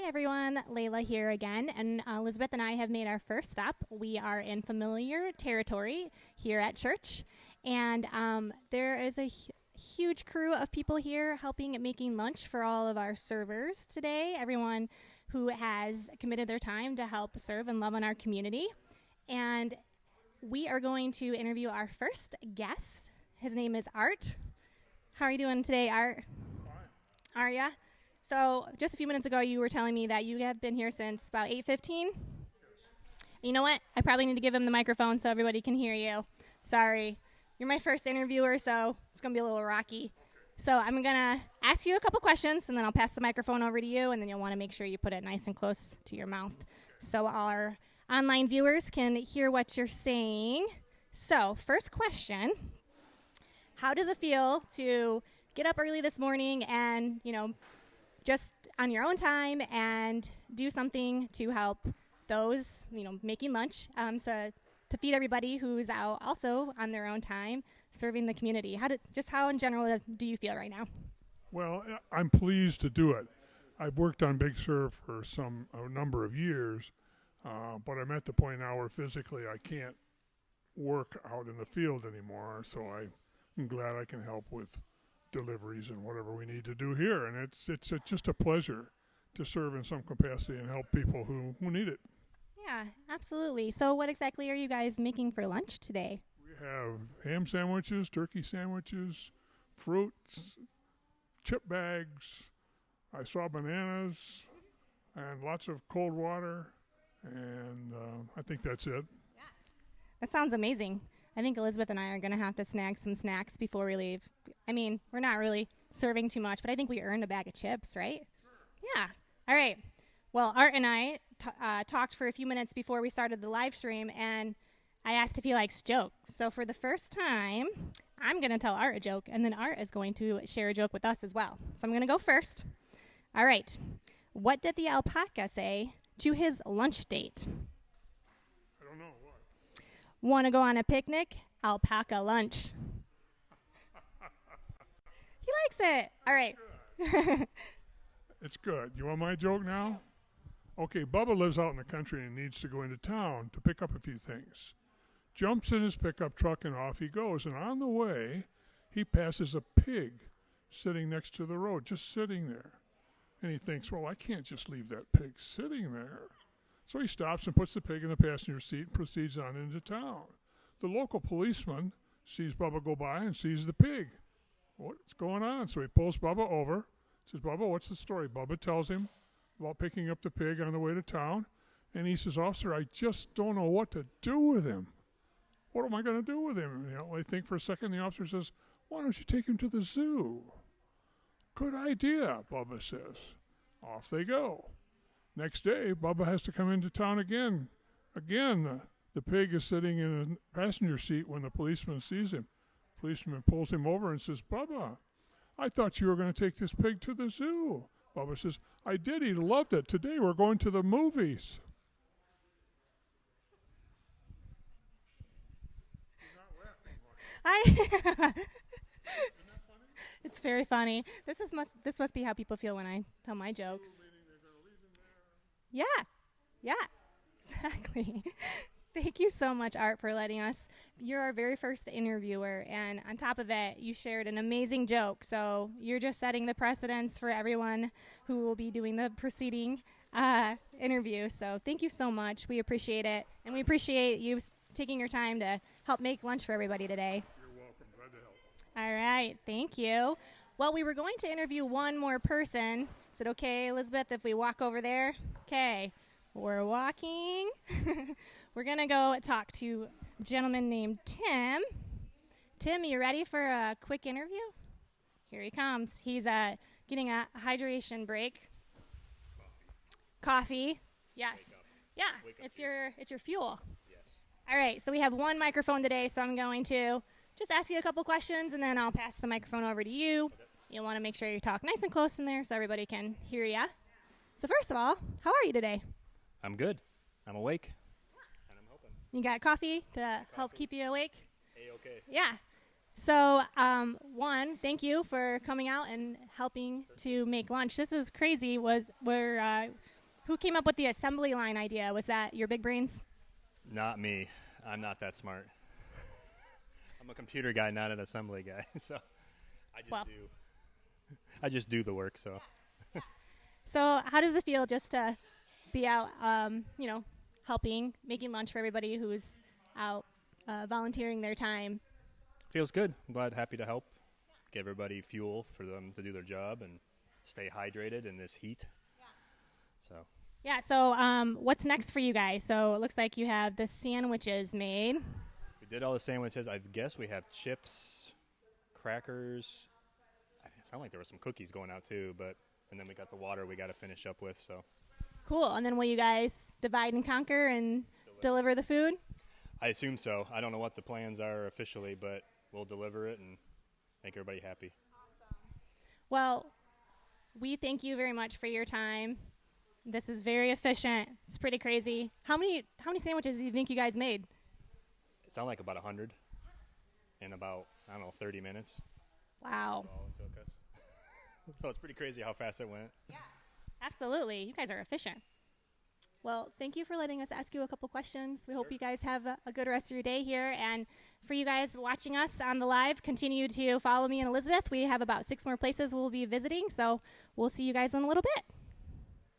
Hey everyone, Layla here again, and Elizabeth and I have made our first stop. We are in familiar territory here at church, and there is a huge crew of people here helping at making lunch for all of our servers today, everyone who has committed their time to help serve and love on our community. And we are going to interview our first guest. His name is Art. How are you doing today, Art? Fine. Are ya? So just a few minutes ago, you were telling me that you have been here since about 8:15. Yes. You know what? I probably need to give him the microphone so everybody can hear you. Sorry. You're my first interviewer, so it's going to be a little rocky. So I'm going to ask you a couple questions, and then I'll pass the microphone over to you, and then you'll want to make sure you put it nice and close to your mouth so our online viewers can hear what you're saying. So first question, how does it feel to get up early this morning and, just on your own time and do something to help those, making lunch to feed everybody who's out also on their own time serving the community? How in general do you feel right now? Well, I'm pleased to do it. I've worked on Big Sur for a number of years, but I'm at the point now where physically I can't work out in the field anymore, so I'm glad I can help with deliveries and whatever we need to do here, and it's just a pleasure to serve in some capacity and help people who need it. Yeah, absolutely. So what exactly are you guys making for lunch today? We have ham sandwiches, turkey sandwiches, fruits, chip bags. I saw bananas and lots of cold water, and I think that's it. Yeah, that sounds amazing. I think Elizabeth and I are going to have to snag some snacks before we leave. I mean, we're not really serving too much, but I think we earned a bag of chips, right? Sure. Yeah. All right. Well, Art and I talked for a few minutes before we started the live stream, and I asked if he likes jokes. So for the first time, I'm going to tell Art a joke, and then Art is going to share a joke with us as well. So I'm going to go first. All right. What did the alpaca say to his lunch date? I don't know. What? Want to go on a picnic? Alpaca lunch. He likes it. All right. It's good. You want my joke now? Okay, Bubba lives out in the country and needs to go into town to pick up a few things. Jumps in his pickup truck and off he goes. And on the way, he passes a pig sitting next to the road, just sitting there. And he thinks, well, I can't just leave that pig sitting there. So he stops and puts the pig in the passenger seat and proceeds on into town. The local policeman sees Bubba go by and sees the pig. What's going on? So he pulls Bubba over, says, Bubba, what's the story? Bubba tells him about picking up the pig on the way to town. And he says, officer, I just don't know what to do with him. What am I going to do with him? They think for a second. The officer says, why don't you take him to the zoo? Good idea, Bubba says. Off they go. Next day, Bubba has to come into town again. Again, the pig is sitting in a passenger seat when the policeman sees him. Policeman pulls him over and says, Bubba, I thought you were going to take this pig to the zoo. Bubba says, I did. He loved it. Today we're going to the movies. Isn't that funny? It's very funny. This must be how people feel when I tell my jokes. Yeah, exactly. Thank you so much, Art, for letting us. You're our very first interviewer, and on top of that, you shared an amazing joke. So you're just setting the precedence for everyone who will be doing the preceding interview. So thank you so much. We appreciate it, and we appreciate you taking your time to help make lunch for everybody today. You're welcome. Glad to help. All right, thank you. Well, we were going to interview one more person. Is it okay, Elizabeth, if we walk over there? Okay, we're walking. We're going to go talk to a gentleman named Tim. Tim, you ready for a quick interview? Here he comes. He's getting a hydration break. Coffee. Yes. Yeah, it's your fuel. Yes. All right, so we have one microphone today, so I'm going to just ask you a couple questions, and then I'll pass the microphone over to you. Okay. You'll want to make sure you talk nice and close in there so everybody can hear you. So first of all, how are you today? I'm good. I'm awake. And I'm hoping. You got coffee to help keep you awake? A-okay. Yeah. So, one, thank you for coming out and helping to make lunch. This is crazy. Who came up with the assembly line idea? Was that your big brains? Not me. I'm not that smart. I'm a computer guy, not an assembly guy. So I just do the work. So. So how does it feel just to be out, helping, making lunch for everybody who's out volunteering their time? Feels good. I'm happy to help. Give everybody fuel for them to do their job and stay hydrated in this heat. So what's next for you guys? So it looks like you have the sandwiches made. We did all the sandwiches. I guess we have chips, crackers. It sounded like there were some cookies going out too, and then we got the water we got to finish up with. So cool. And then will you guys divide and conquer and deliver the food? I assume so. I don't know what the plans are officially, but we'll deliver it and make everybody happy. Awesome. Well, we thank you very much for your time. This is very efficient. It's pretty crazy. How many sandwiches do you think you guys made? It sounded like about 100 in about, 30 minutes. Wow. That's all it took us. So it's pretty crazy how fast it went. Yeah, absolutely. You guys are efficient. Well, thank you for letting us ask you a couple questions. We hope you guys have a good rest of your day here. And for you guys watching us on the live, continue to follow me and Elizabeth. We have about 6 more places we'll be visiting, so we'll see you guys in a little bit.